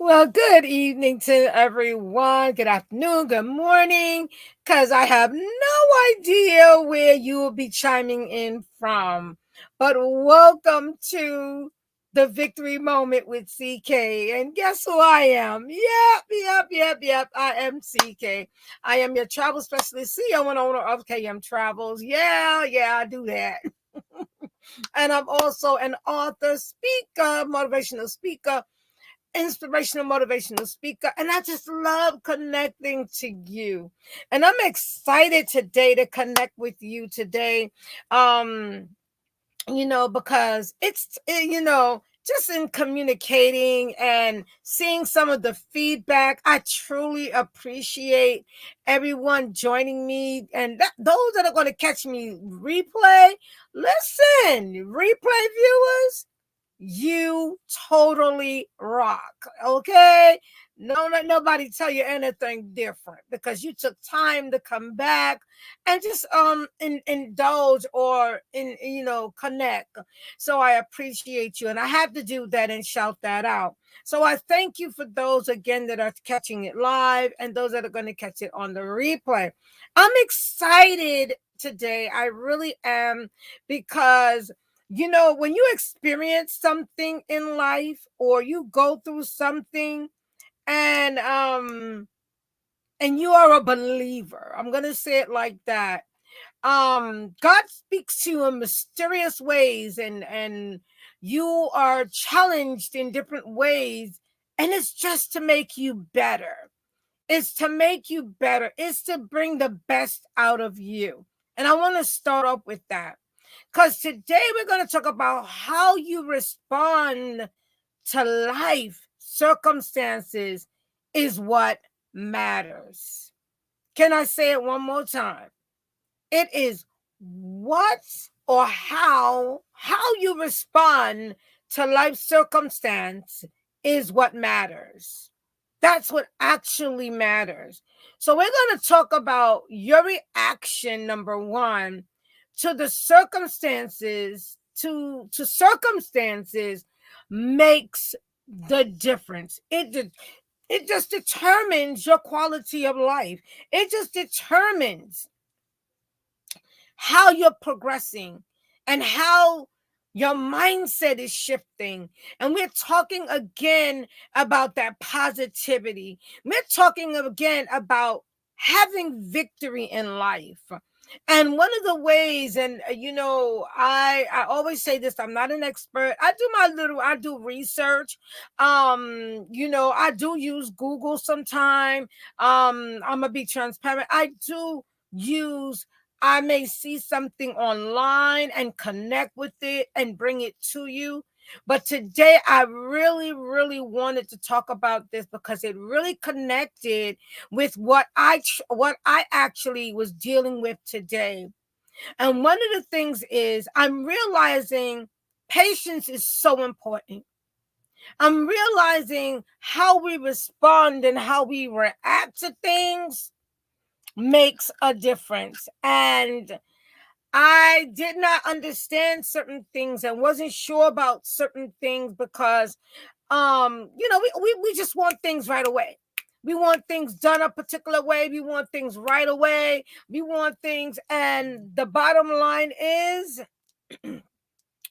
Well, good evening to everyone. Good afternoon, good morning, because I have no idea where you will be chiming in from. But welcome to the Victory Moment with CK. And guess who I am? Yep. I am CK. I am your travel specialist, CEO and owner of KM Travels. Yeah, I do that. And I'm also an author, speaker, motivational speaker, inspirational motivational speaker, and I just love connecting to you. And I'm excited today to connect with you today. Because just in communicating and seeing some of the feedback, I truly appreciate everyone joining me, and those that are going to catch me replay. Listen, replay viewers, you totally rock. Okay. Don't let nobody tell you anything different, because you took time to come back and just indulge or connect. So I appreciate you, and I have to do that and shout that out. So I thank you for those again that are catching it live and those that are going to catch it on the replay. I'm excited today. I really am, because when you experience something in life or you go through something, and you are a believer, I'm going to say it like that. God speaks to you in mysterious ways, and you are challenged in different ways, and it's just to make you better. It's to make you better. It's to bring the best out of you. And I want to start off with that, because today we're going to talk about how you respond to life circumstances is what matters. Can I say it one more time? It is what or how you respond to life circumstance is what matters. That's what actually matters. So we're going to talk about your reaction, number one, to the circumstances, to circumstances makes the difference. It just determines your quality of life. It just determines how you're progressing and how your mindset is shifting. And we're talking again about that positivity. We're talking again about having victory in life. And one of the ways, and I always say this, I'm not an expert. I do research. I do use Google sometime. I'm gonna be transparent. I may see something online and connect with it and bring it to you. But today I really, really wanted to talk about this because it really connected with what I actually was dealing with today. And one of the things is I'm realizing patience is so important. I'm realizing how we respond and how we react to things makes a difference. And I did not understand certain things and wasn't sure about certain things because we just want things right away. We want things done a particular way. We want things right away. We want things, and the bottom line is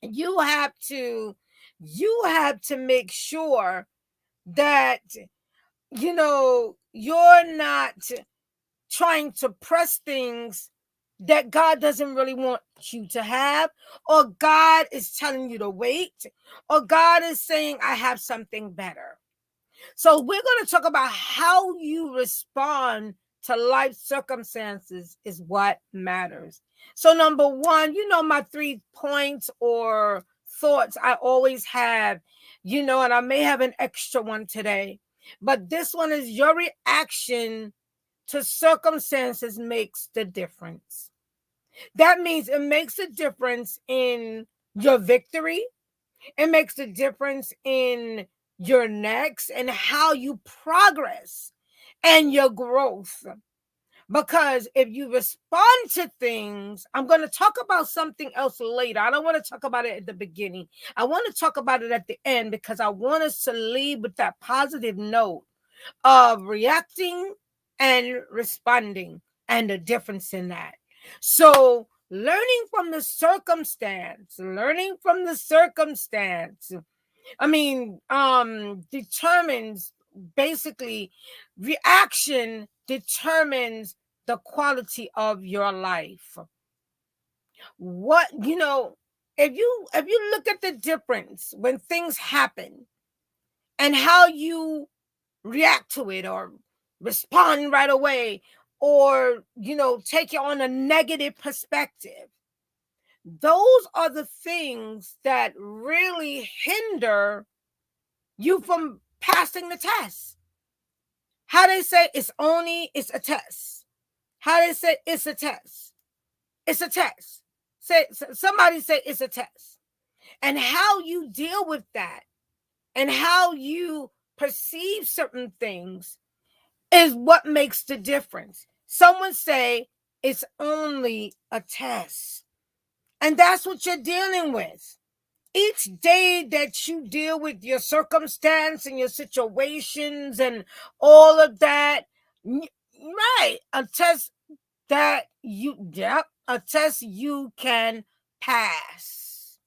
you have to make sure that you're not trying to press things that God doesn't really want you to have, or God is telling you to wait, or God is saying, I have something better. So we're going to talk about how you respond to life circumstances is what matters. So number one, my 3 points or thoughts I always have, and I may have an extra one today, but this one is your reaction to circumstances makes the difference. That means it makes a difference in your victory. It makes a difference in your next and how you progress and your growth. Because if you respond to things, I'm going to talk about something else later. I don't want to talk about it at the beginning. I want to talk about it at the end because I want us to leave with that positive note of reacting and responding and the difference in that. So, learning from the circumstance, determines, basically, reaction determines the quality of your life. What, if you look at the difference when things happen and how you react to it or respond right away, or take it on a negative perspective, those are the things that really hinder you from passing the test. How they say it's a test. How they say it's a test. It's a test. Somebody say it's a test. And how you deal with that and how you perceive certain things is what makes the difference. Someone say it's only a test. And that's what you're dealing with. Each day that you deal with your circumstance and your situations and all of that, right, a test a test you can pass.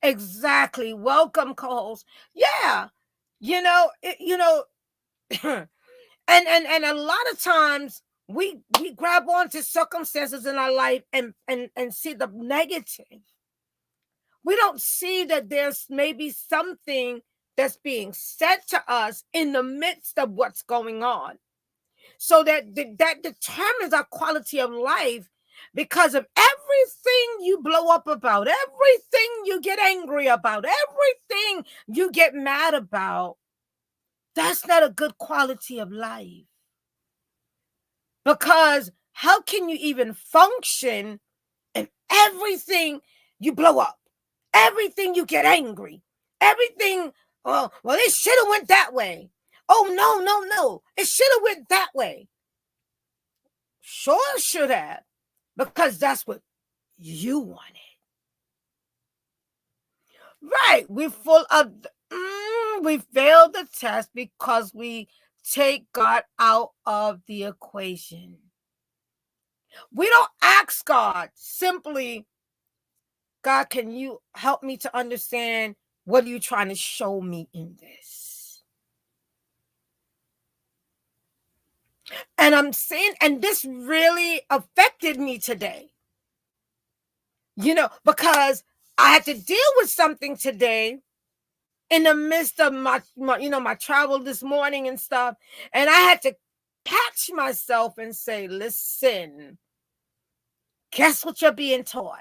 Exactly. Welcome, co-host. Yeah. You know, and a lot of times we grab onto circumstances in our life and see the negative. We don't see that there's maybe something that's being said to us in the midst of what's going on. So that determines our quality of life, because of everything you blow up about, everything you get angry about, everything you get mad about. That's not a good quality of life. Because how can you even function if everything you blow up, everything you get angry, everything, well, it should have went that way. Oh, no. It should have went that way. Sure should have, because that's what you wanted. Right. We failed the test because we take God out of the equation. We don't ask God simply, God, can you help me to understand what are you trying to show me in this? And I'm saying, and this really affected me today, because I had to deal with something today in the midst of my travel this morning and stuff. And I had to catch myself and say, listen, guess what you're being taught?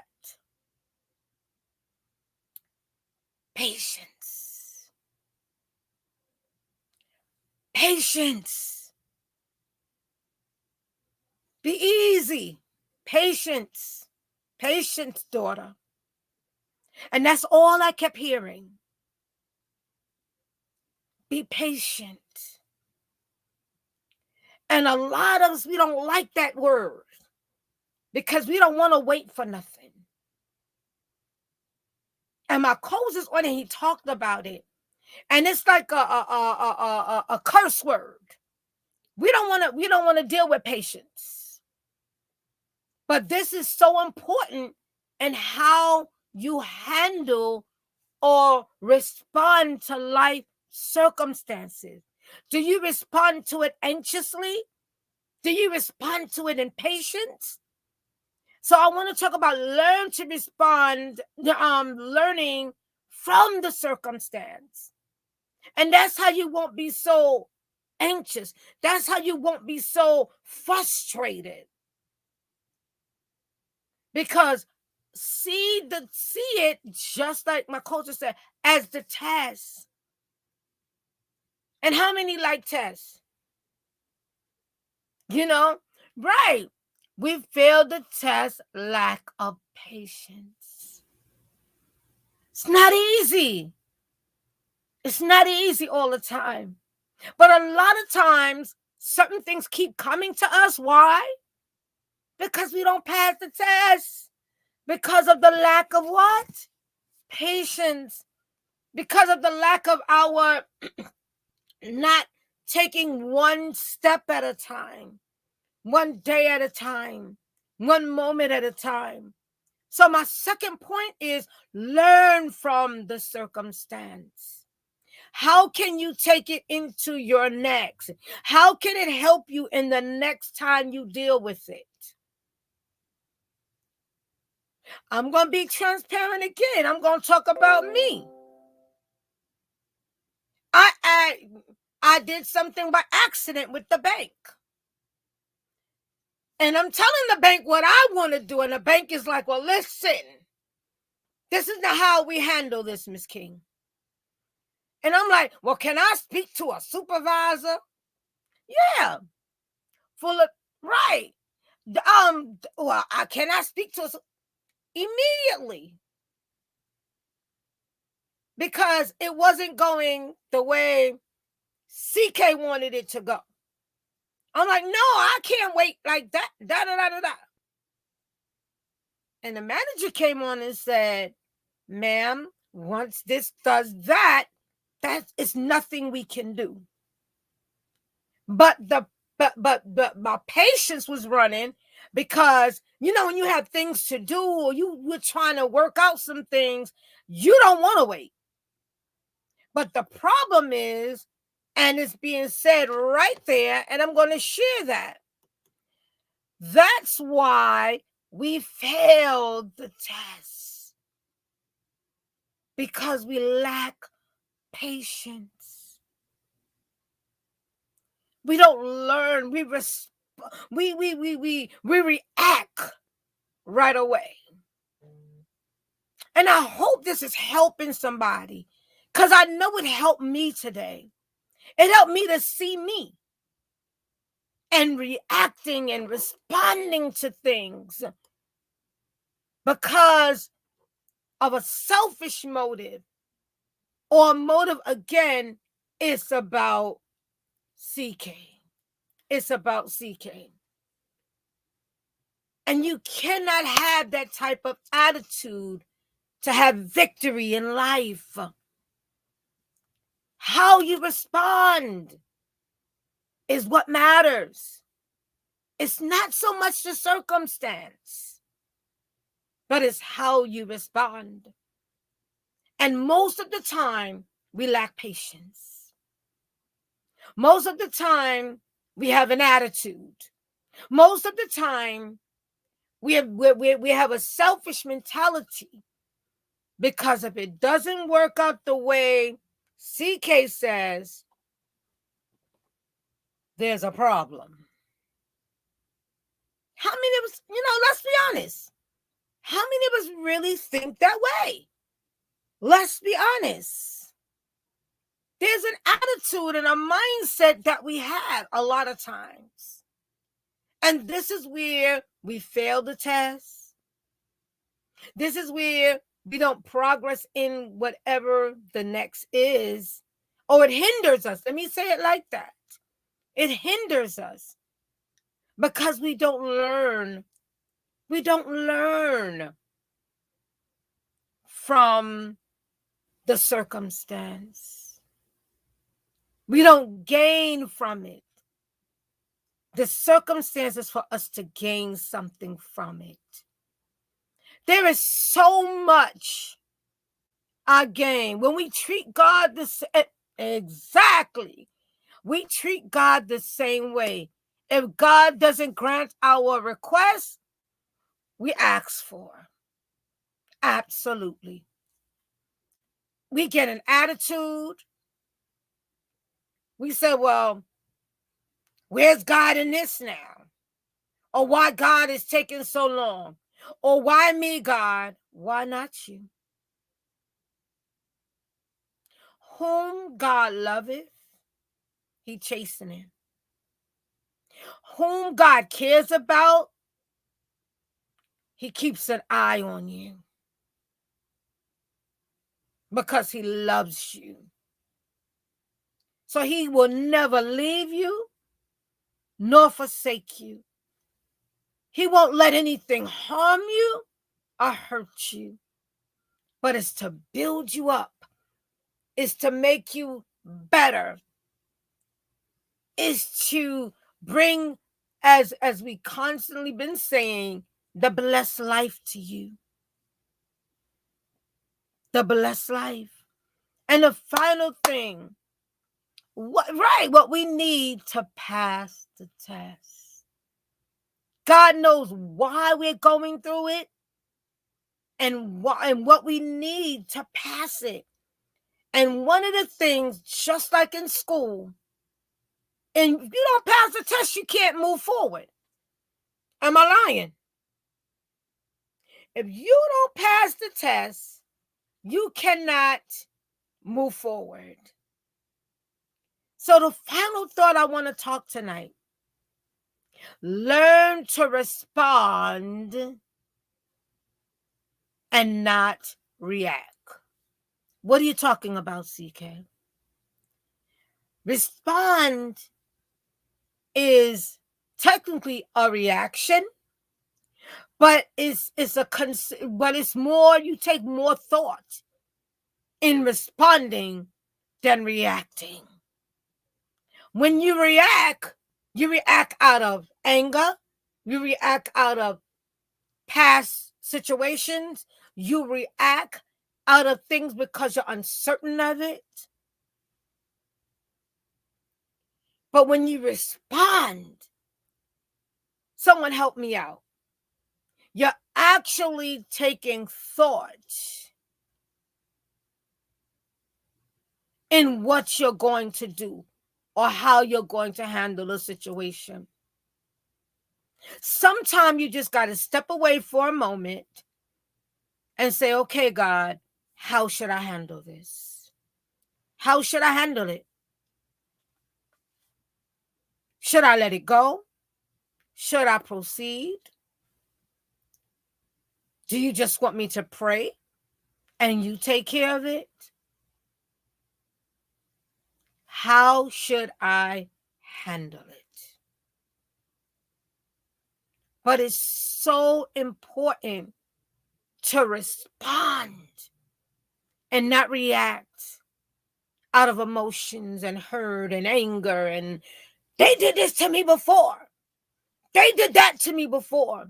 Patience. Patience. Be easy. Patience. Patience, daughter. And that's all I kept hearing. Be patient. And a lot of us, we don't like that word because we don't want to wait for nothing. And my coach is on it. He talked about it. And it's like a curse word. We don't want to deal with patience. But this is so important in how you handle or respond to life circumstances. Do you respond to it anxiously? Do you respond to it in patience? So I want to talk about learn to respond, learning from the circumstance. And that's how you won't be so anxious. That's how you won't be so frustrated. Because see it, just like my coach said, as the test. And how many like tests? Right. We failed the test, lack of patience. It's not easy. It's not easy all the time. But a lot of times, Certain things keep coming to us. Why? Because we don't pass the test. Because of the lack of what? Patience. Because of the lack of our not taking one step at a time, one day at a time, one moment at a time. So my second point is learn from the circumstance. How can you take it into your next? How can it help you in the next time you deal with it? I'm going to be transparent again. I'm going to talk about me. I did something by accident with the bank. And I'm telling the bank what I want to do. And the bank is like, well, listen, this is not how we handle this, Miss King. And I'm like, well, can I speak to a supervisor? Yeah. Full of, right. Well, I cannot speak to us immediately because it wasn't going the way CK wanted it to go. I'm like, no, I can't wait like that. Da da da da da. And the manager came on and said, ma'am, once this does that, that is nothing we can do. But my patience was running because, you know, when you have things to do or you were trying to work out some things, you don't want to wait. But the problem is, and it's being said right there, and I'm going to share that. That's why we failed the test. Because we lack patience. We don't learn. We react right away. And I hope this is helping somebody, because I know it helped me today. It helped me to see me and reacting and responding to things because of a selfish motive, or a motive, again, it's about CK. It's about CK. And you cannot have that type of attitude to have victory in life. How you respond is what matters. It's not so much the circumstance, but it's how you respond. And most of the time, we lack patience. Most of the time, we have an attitude. Most of the time, we have a selfish mentality, because if it doesn't work out the way CK says, there's a problem. How many of us, let's be honest, how many of us really think that way? Let's be honest. There's an attitude and a mindset that we have a lot of times. And this is where we fail the test. This is where we don't progress in whatever the next is, or it hinders us. Let me say it like that. It hinders us because we don't learn. We don't learn from the circumstance. We don't gain from it. The circumstance is for us to gain something from it. There is so much I gain when we treat God the same. Exactly. We treat God the same way. If God doesn't grant our request, we ask for. Absolutely. We get an attitude. We say, well, where's God in this now? Or why God is taking so long? Or why me, God? Why not you? Whom God loveth, he chasteneth. Whom God cares about, he keeps an eye on you. Because he loves you. So he will never leave you. nor forsake you. He won't let anything harm you or hurt you, but it's to build you up. It's to make you better. It's to bring, as we constantly been saying, the blessed life to you. The blessed life. And the final thing, what we need to pass the test. God knows why we're going through it and what we need to pass it. And one of the things, just like in school, and if you don't pass the test, you can't move forward. Am I lying? If you don't pass the test, you cannot move forward. So the final thought I want to talk tonight, learn to respond and not react. What are you talking about, CK? Respond is technically a reaction, but it's more, you take more thought in responding than reacting. When you react out of anger, you react out of past situations, you react out of things because you're uncertain of it. But when you respond, someone help me out. You're actually taking thought in what you're going to do or how you're going to handle a situation. Sometimes you just got to step away for a moment and say, okay, God, how should I handle this? How should I handle it? Should I let it go? Should I proceed? Do you just want me to pray and you take care of it? How should I handle it? But it's so important to respond and not react out of emotions and hurt and anger. And they did this to me before. They did that to me before.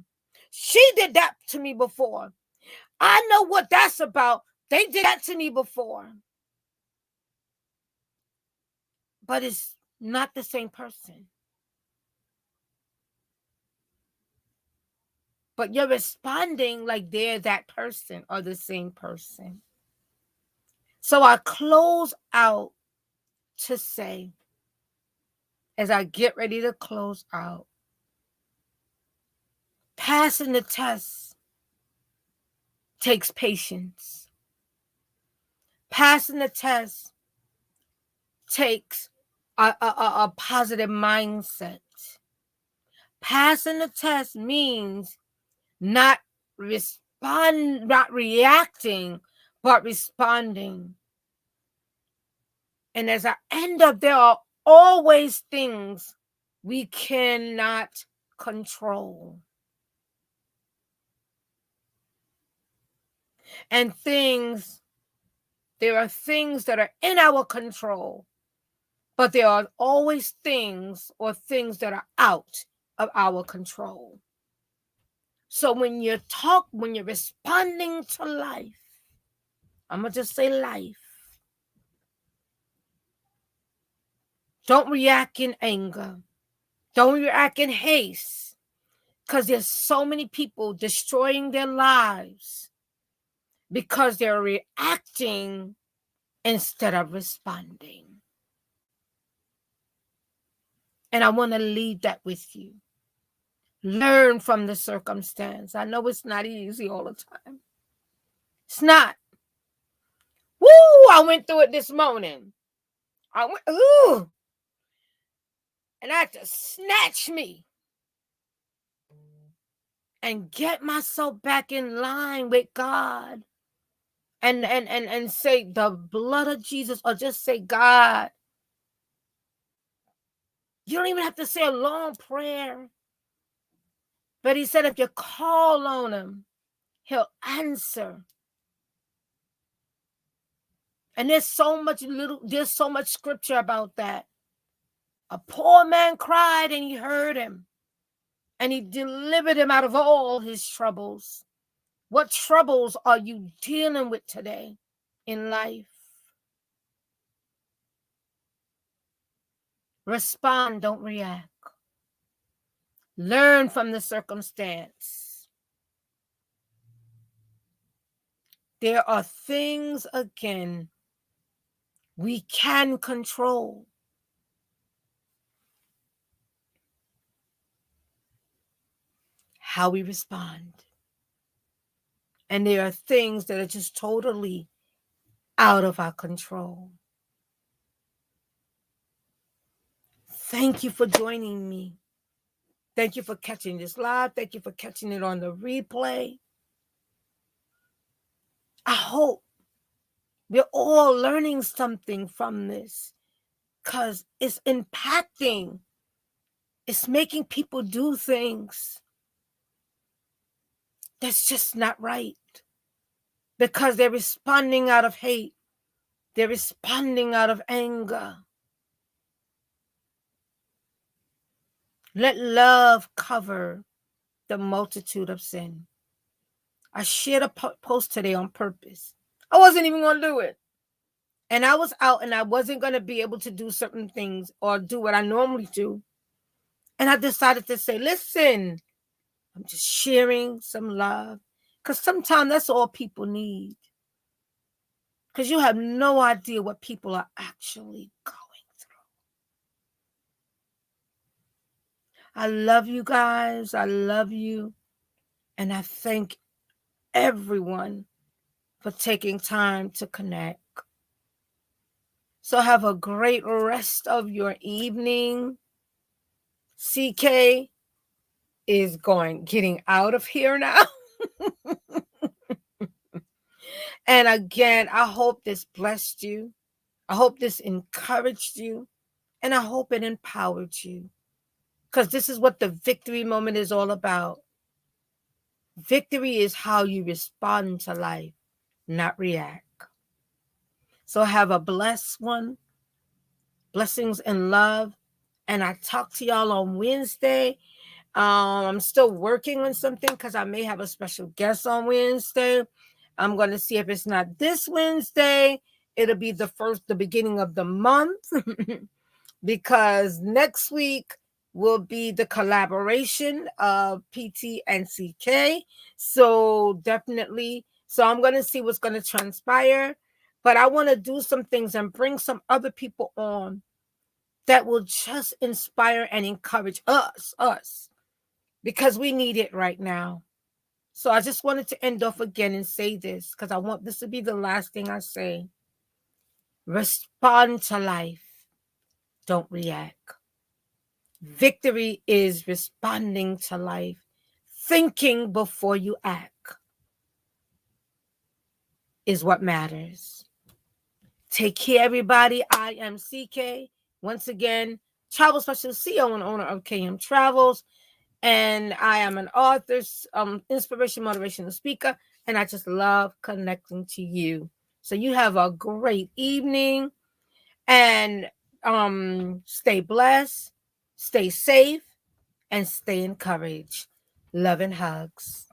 She did that to me before. I know what that's about. They did that to me before. But it's not the same person. But you're responding like they're that person or the same person. So I close out to say, as I get ready to close out, passing the test takes patience. Passing the test takes a positive mindset. Passing the test means not reacting, but responding. And as I end up, there are always things we cannot control. And there are things that are in our control, but there are always things that are out of our control. So when you're responding to life, I'm going to just say life. Don't react in anger. Don't react in haste. Because there's so many people destroying their lives because they're reacting instead of responding. And I want to leave that with you. Learn from the circumstance. I know it's not easy all the time. It's not. Woo! I went through it this morning. Ooh! And I had to snatch me and get myself back in line with God. And say the blood of Jesus, or just say, God, You don't even have to say a long prayer. But he said if you call on him, he'll answer. And there's so much scripture about that. A poor man cried and he heard him. And he delivered him out of all his troubles. What troubles are you dealing with today in life? Respond, don't react. Learn from the circumstance. There are things, again, we can control. How we respond. And there are things that are just totally out of our control. Thank you for joining me. Thank you for catching this live. Thank you for catching it on the replay. I hope we're all learning something from this because it's impacting. It's making people do things that's just not right because they're responding out of hate. They're responding out of anger. Let love cover the multitude of sin. I shared a post today on purpose. I wasn't even going to do it. And I was out and I wasn't going to be able to do certain things or do what I normally do. And I decided to say, listen, I'm just sharing some love. Because sometimes that's all people need. Because you have no idea what people are actually going through. I love you guys. I love you. And I thank everyone for taking time to connect. So have a great rest of your evening. CK is getting out of here now. And again, I hope this blessed you. I hope this encouraged you. And I hope it empowered you. Because this is what the victory moment is all about. Victory is how you respond to life, not react. So have a blessed one. Blessings and love. And I talk to y'all on Wednesday. I'm still working on something because I may have a special guest on Wednesday. I'm going to see if it's not this Wednesday. It'll be the beginning of the month because next week will be the collaboration of PT and CK. So definitely. So I'm going to see what's going to transpire. But I want to do some things and bring some other people on that will just inspire and encourage us, because we need it right now. So I just wanted to end off again and say this because I want this to be the last thing I say. Respond to life. Don't react. Victory is responding to life, thinking before you act is what matters. Take care, everybody. I am CK. Once again, travel specialist, CEO and owner of KM Travels. And I am an author, inspiration, motivational speaker, and I just love connecting to you. So you have a great evening and stay blessed, stay safe, and stay encouraged. Love and hugs.